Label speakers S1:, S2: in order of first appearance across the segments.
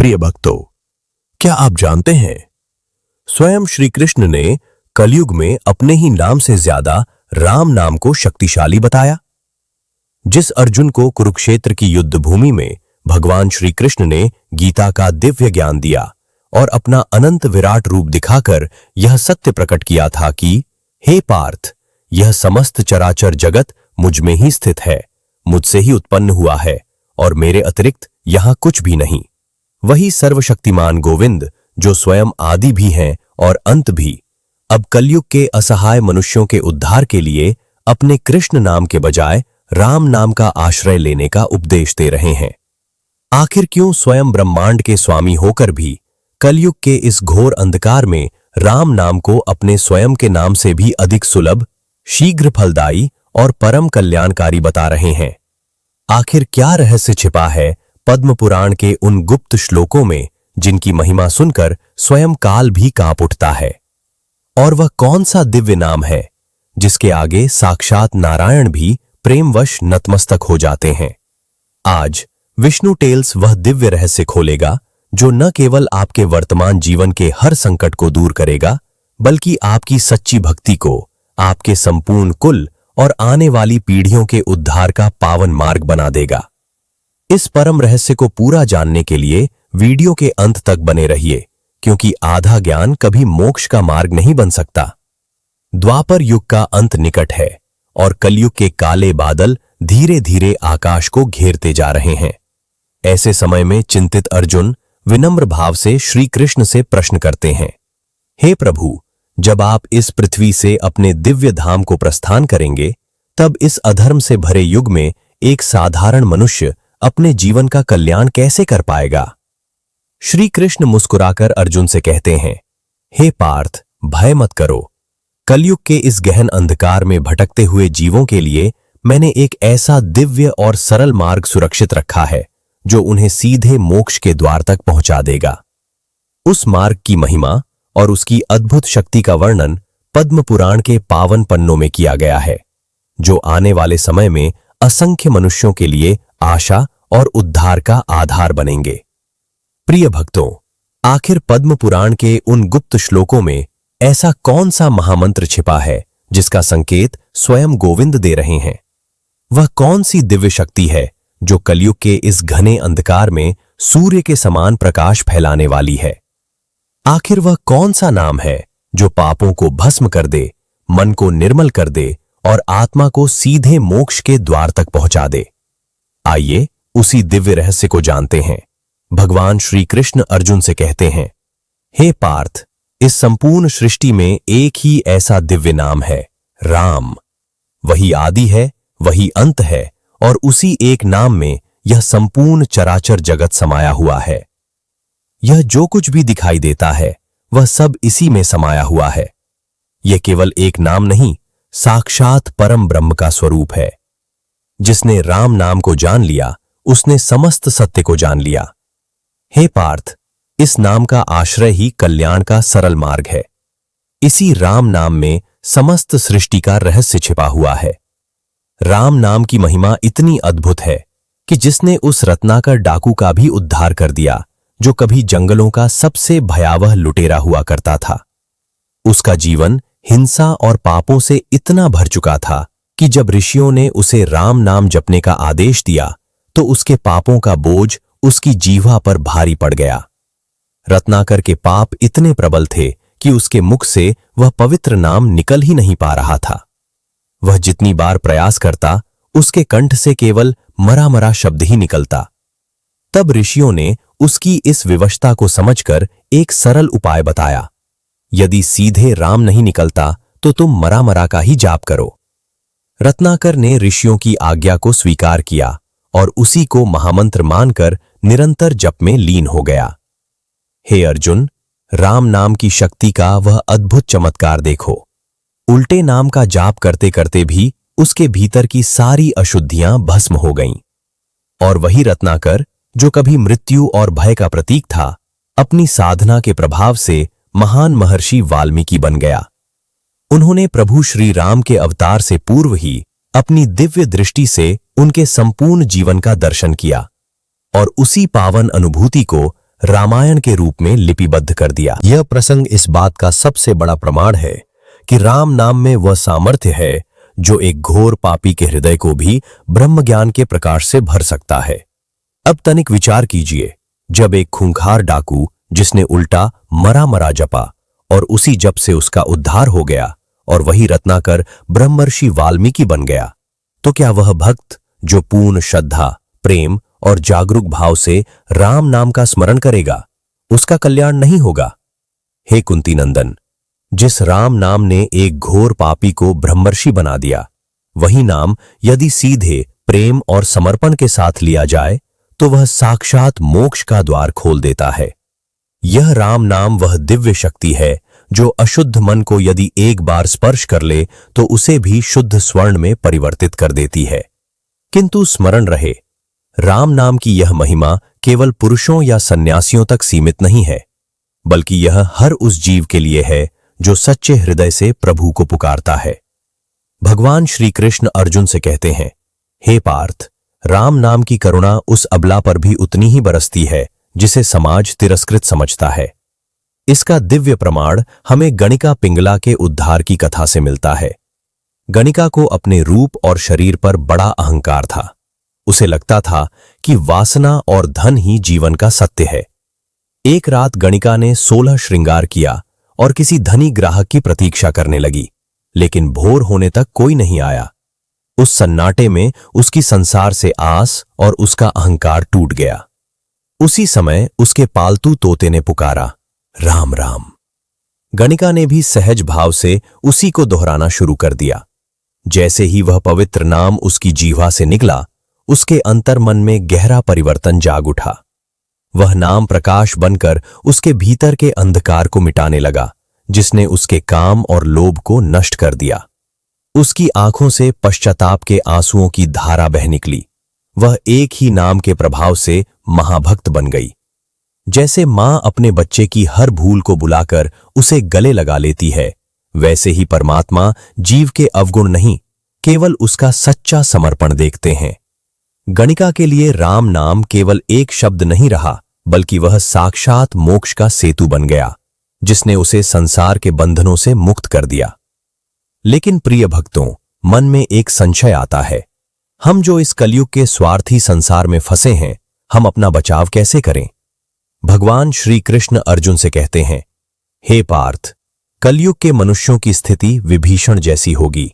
S1: प्रिय भक्तों, क्या आप जानते हैं स्वयं श्री कृष्ण ने कलयुग में अपने ही नाम से ज्यादा राम नाम को शक्तिशाली बताया। जिस अर्जुन को कुरुक्षेत्र की युद्ध भूमि में भगवान श्री कृष्ण ने गीता का दिव्य ज्ञान दिया और अपना अनंत विराट रूप दिखाकर यह सत्य प्रकट किया था कि हे पार्थ, यह समस्त चराचर जगत मुझ में ही स्थित है, मुझसे ही उत्पन्न हुआ है और मेरे अतिरिक्त यहां कुछ भी नहीं। वही सर्वशक्तिमान गोविंद, जो स्वयं आदि भी हैं और अंत भी, अब कलयुग के असहाय मनुष्यों के उद्धार के लिए अपने कृष्ण नाम के बजाय राम नाम का आश्रय लेने का उपदेश दे रहे हैं। आखिर क्यों स्वयं ब्रह्मांड के स्वामी होकर भी कलयुग के इस घोर अंधकार में राम नाम को अपने स्वयं के नाम से भी अधिक सुलभ, शीघ्र फलदायी और परम कल्याणकारी बता रहे हैं? आखिर क्या रहस्य छिपा है पद्म पुराण के उन गुप्त श्लोकों में, जिनकी महिमा सुनकर स्वयं काल भी कांप उठता है? और वह कौन सा दिव्य नाम है जिसके आगे साक्षात नारायण भी प्रेमवश नतमस्तक हो जाते हैं? आज विष्णु टेल्स वह दिव्य रहस्य खोलेगा जो न केवल आपके वर्तमान जीवन के हर संकट को दूर करेगा, बल्कि आपकी सच्ची भक्ति को आपके संपूर्ण कुल और आने वाली पीढ़ियों के उद्धार का पावन मार्ग बना देगा। इस परम रहस्य को पूरा जानने के लिए वीडियो के अंत तक बने रहिए, क्योंकि आधा ज्ञान कभी मोक्ष का मार्ग नहीं बन सकता। द्वापर युग का अंत निकट है और कलयुग के काले बादल धीरे धीरे आकाश को घेरते जा रहे हैं। ऐसे समय में चिंतित अर्जुन विनम्र भाव से श्री कृष्ण से प्रश्न करते हैं, हे प्रभु, जब आप इस पृथ्वी से अपने दिव्य धाम को प्रस्थान करेंगे, तब इस अधर्म से भरे युग में एक साधारण मनुष्य अपने जीवन का कल्याण कैसे कर पाएगा? श्री कृष्ण मुस्कुराकर अर्जुन से कहते हैं, हे पार्थ, भय मत करो। कलयुग के इस गहन अंधकार में भटकते हुए जीवों के लिए मैंने एक ऐसा दिव्य और सरल मार्ग सुरक्षित रखा है जो उन्हें सीधे मोक्ष के द्वार तक पहुंचा देगा। उस मार्ग की महिमा और उसकी अद्भुत शक्ति का वर्णन पद्म पुराण के पावन पन्नों में किया गया है, जो आने वाले समय में असंख्य मनुष्यों के लिए आशा और उद्धार का आधार बनेंगे। प्रिय भक्तों, आखिर पद्म पुराण के उन गुप्त श्लोकों में ऐसा कौन सा महामंत्र छिपा है जिसका संकेत स्वयं गोविंद दे रहे हैं? वह कौन सी दिव्य शक्ति है जो कलयुग के इस घने अंधकार में सूर्य के समान प्रकाश फैलाने वाली है? आखिर वह कौन सा नाम है जो पापों को भस्म कर दे, मन को निर्मल कर दे और आत्मा को सीधे मोक्ष के द्वार तक पहुंचा दे? आइए उसी दिव्य रहस्य को जानते हैं। भगवान श्री कृष्ण अर्जुन से कहते हैं, हे पार्थ, इस संपूर्ण सृष्टि में एक ही ऐसा दिव्य नाम है, राम। वही आदि है, वही अंत है और उसी एक नाम में यह संपूर्ण चराचर जगत समाया हुआ है। यह जो कुछ भी दिखाई देता है वह सब इसी में समाया हुआ है। यह केवल एक नाम नहीं, साक्षात परम ब्रह्म का स्वरूप है। जिसने राम नाम को जान लिया, उसने समस्त सत्य को जान लिया। हे पार्थ, इस नाम का आश्रय ही कल्याण का सरल मार्ग है। इसी राम नाम में समस्त सृष्टि का रहस्य छिपा हुआ है। राम नाम की महिमा इतनी अद्भुत है कि जिसने उस रत्नाकर डाकू का भी उद्धार कर दिया, जो कभी जंगलों का सबसे भयावह लुटेरा हुआ करता था। उसका जीवन हिंसा और पापों से इतना भर चुका था कि जब ऋषियों ने उसे राम नाम जपने का आदेश दिया तो उसके पापों का बोझ उसकी जीवा पर भारी पड़ गया। रत्नाकर के पाप इतने प्रबल थे कि उसके मुख से वह पवित्र नाम निकल ही नहीं पा रहा था। वह जितनी बार प्रयास करता, उसके कंठ से केवल मरा मरा शब्द ही निकलता। तब ऋषियों ने उसकी इस विवशता को समझकर एक सरल उपाय बताया, यदि सीधे राम नहीं निकलता तो तुम मरा मरा का ही जाप करो। रत्नाकर ने ऋषियों की आज्ञा को स्वीकार किया और उसी को महामंत्र मानकर निरंतर जप में लीन हो गया। हे अर्जुन, राम नाम की शक्ति का वह अद्भुत चमत्कार देखो। उल्टे नाम का जाप करते करते भी उसके भीतर की सारी अशुद्धियां भस्म हो गईं। और वही रत्नाकर, जो कभी मृत्यु और भय का प्रतीक था, अपनी साधना के प्रभाव से महान महर्षि वाल्मीकि बन गया। उन्होंने प्रभु श्री राम के अवतार से पूर्व ही अपनी दिव्य दृष्टि से उनके संपूर्ण जीवन का दर्शन किया और उसी पावन अनुभूति को रामायण के रूप में लिपिबद्ध कर दिया। यह प्रसंग इस बात का सबसे बड़ा प्रमाण है कि राम नाम में वह सामर्थ्य है जो एक घोर पापी के हृदय को भी ब्रह्म ज्ञान के प्रकाश से भर सकता है। अब तनिक विचार कीजिए, जब एक खूंखार डाकू जिसने उल्टा मरा मरा जपा और उसी जप से उसका उद्धार हो गया और वही रत्नाकर ब्रह्मर्षि वाल्मीकि बन गया, तो क्या वह भक्त जो पूर्ण श्रद्धा, प्रेम और जागरूक भाव से राम नाम का स्मरण करेगा, उसका कल्याण नहीं होगा? हे कुंती नंदन, जिस राम नाम ने एक घोर पापी को ब्रह्मर्षि बना दिया, वही नाम यदि सीधे प्रेम और समर्पण के साथ लिया जाए तो वह साक्षात मोक्ष का द्वार खोल देता है। यह राम नाम वह दिव्य शक्ति है जो अशुद्ध मन को यदि एक बार स्पर्श कर ले तो उसे भी शुद्ध स्वर्ण में परिवर्तित कर देती है। किंतु स्मरण रहे, राम नाम की यह महिमा केवल पुरुषों या सन्यासियों तक सीमित नहीं है, बल्कि यह हर उस जीव के लिए है जो सच्चे हृदय से प्रभु को पुकारता है। भगवान श्री कृष्ण अर्जुन से कहते हैं, हे पार्थ, राम नाम की करुणा उस अबला पर भी उतनी ही बरसती है जिसे समाज तिरस्कृत समझता है। इसका दिव्य प्रमाण हमें गणिका पिंगला के उद्धार की कथा से मिलता है। गणिका को अपने रूप और शरीर पर बड़ा अहंकार था। उसे लगता था कि वासना और धन ही जीवन का सत्य है। एक रात गणिका ने 16 श्रृंगार किया और किसी धनी ग्राहक की प्रतीक्षा करने लगी, लेकिन भोर होने तक कोई नहीं आया। उस सन्नाटे में उसकी संसार से आस और उसका अहंकार टूट गया। उसी समय उसके पालतू तोते ने पुकारा, राम राम। गणिका ने भी सहज भाव से उसी को दोहराना शुरू कर दिया। जैसे ही वह पवित्र नाम उसकी जीवा से निकला, उसके अंतर्मन में गहरा परिवर्तन जाग उठा। वह नाम प्रकाश बनकर उसके भीतर के अंधकार को मिटाने लगा, जिसने उसके काम और लोभ को नष्ट कर दिया। उसकी आंखों से पश्चाताप के आंसुओं की धारा बह निकली। वह एक ही नाम के प्रभाव से महाभक्त बन गई। जैसे मां अपने बच्चे की हर भूल को बुलाकर उसे गले लगा लेती है, वैसे ही परमात्मा जीव के अवगुण नहीं, केवल उसका सच्चा समर्पण देखते हैं। गणिका के लिए राम नाम केवल एक शब्द नहीं रहा, बल्कि वह साक्षात मोक्ष का सेतु बन गया, जिसने उसे संसार के बंधनों से मुक्त कर दिया। लेकिन प्रिय भक्तों, मन में एक संशय आता है, हम जो इस कलयुग के स्वार्थी संसार में फंसे हैं, हम अपना बचाव कैसे करें? भगवान श्री कृष्ण अर्जुन से कहते हैं, हे पार्थ, कलयुग के मनुष्यों की स्थिति विभीषण जैसी होगी।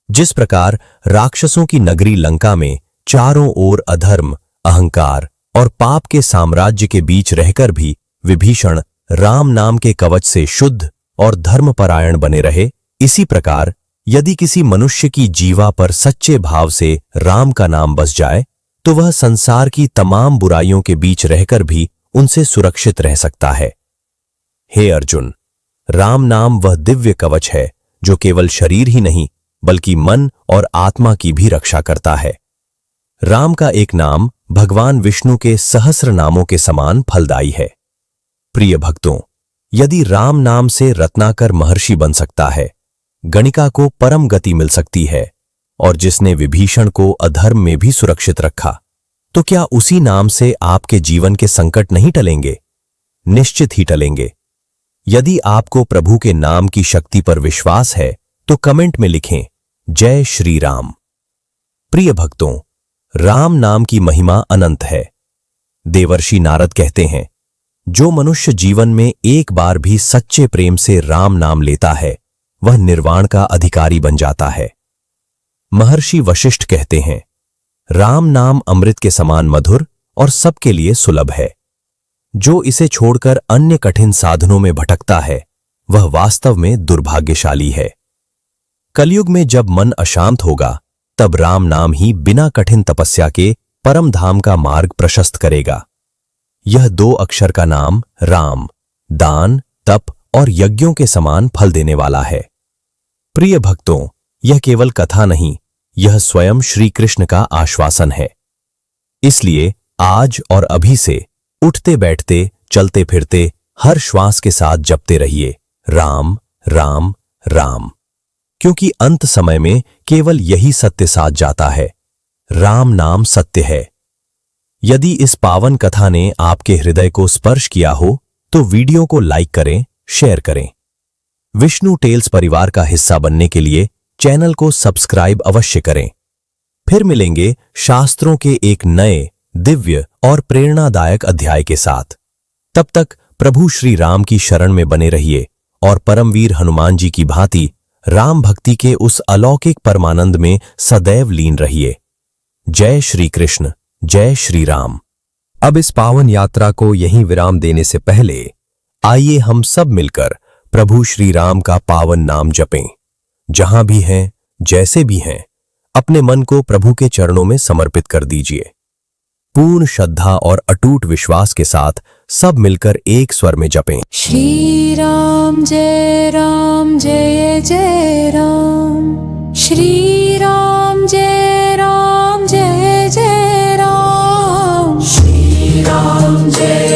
S1: जिस प्रकार राक्षसों की नगरी लंका में चारों ओर अधर्म, अहंकार और पाप के साम्राज्य के बीच रहकर भी विभीषण राम नाम के कवच से शुद्ध और धर्मपरायण बने रहे, इसी प्रकार यदि किसी मनुष्य की जीवा पर सच्चे भाव से राम का नाम बस जाए, तो वह संसार की तमाम बुराइयों के बीच रहकर भी उनसे सुरक्षित रह सकता है। हे अर्जुन, राम नाम वह दिव्य कवच है जो केवल शरीर ही नहीं, बल्कि मन और आत्मा की भी रक्षा करता है। राम का एक नाम भगवान विष्णु के सहस्र नामों के समान फलदायी है। प्रिय भक्तों, यदि राम नाम से रत्नाकर महर्षि बन सकता है, गणिका को परम गति मिल सकती है, और जिसने विभीषण को अधर्म में भी सुरक्षित रखा, तो क्या उसी नाम से आपके जीवन के संकट नहीं टलेंगे? निश्चित ही टलेंगे। यदि आपको प्रभु के नाम की शक्ति पर विश्वास है, तो कमेंट में लिखें, जय श्री राम। प्रिय भक्तों, राम नाम की महिमा अनंत है। देवर्षि नारद कहते हैं, जो मनुष्य जीवन में एक बार भी सच्चे प्रेम से राम नाम लेता है, वह निर्वाण का अधिकारी बन जाता है। महर्षि वशिष्ठ कहते हैं, राम नाम अमृत के समान मधुर और सबके लिए सुलभ है। जो इसे छोड़कर अन्य कठिन साधनों में भटकता है, वह वास्तव में दुर्भाग्यशाली है। कलयुग में जब मन अशांत होगा, तब राम नाम ही बिना कठिन तपस्या के परम धाम का मार्ग प्रशस्त करेगा। यह 2 अक्षर का नाम राम, दान, तप और यज्ञों के समान फल देने वाला है। प्रिय भक्तों, यह केवल कथा नहीं, यह स्वयं श्री कृष्ण का आश्वासन है। इसलिए आज और अभी से उठते बैठते, चलते फिरते, हर श्वास के साथ जपते रहिए, राम राम राम, क्योंकि अंत समय में केवल यही सत्य साथ जाता है, राम नाम सत्य है। यदि इस पावन कथा ने आपके हृदय को स्पर्श किया हो तो वीडियो को लाइक करें, शेयर करें। विष्णु टेल्स परिवार का हिस्सा बनने के लिए चैनल को सब्सक्राइब अवश्य करें। फिर मिलेंगे शास्त्रों के एक नए, दिव्य और प्रेरणादायक अध्याय के साथ। तब तक प्रभु श्री राम की शरण में बने रहिए और परमवीर हनुमान जी की भांति राम भक्ति के उस अलौकिक परमानंद में सदैव लीन रहिए। जय श्री कृष्ण, जय श्री राम। अब इस पावन यात्रा को यहीं विराम देने से पहले आइए हम सब मिलकर प्रभु श्री राम का पावन नाम जपें। जहां भी हैं, जैसे भी हैं, अपने मन को प्रभु के चरणों में समर्पित कर दीजिए। पूर्ण श्रद्धा और अटूट विश्वास के साथ सब मिलकर एक स्वर में जपें।
S2: श्री राम जय जय राम। श्री राम जय जय राम। श्री राम जय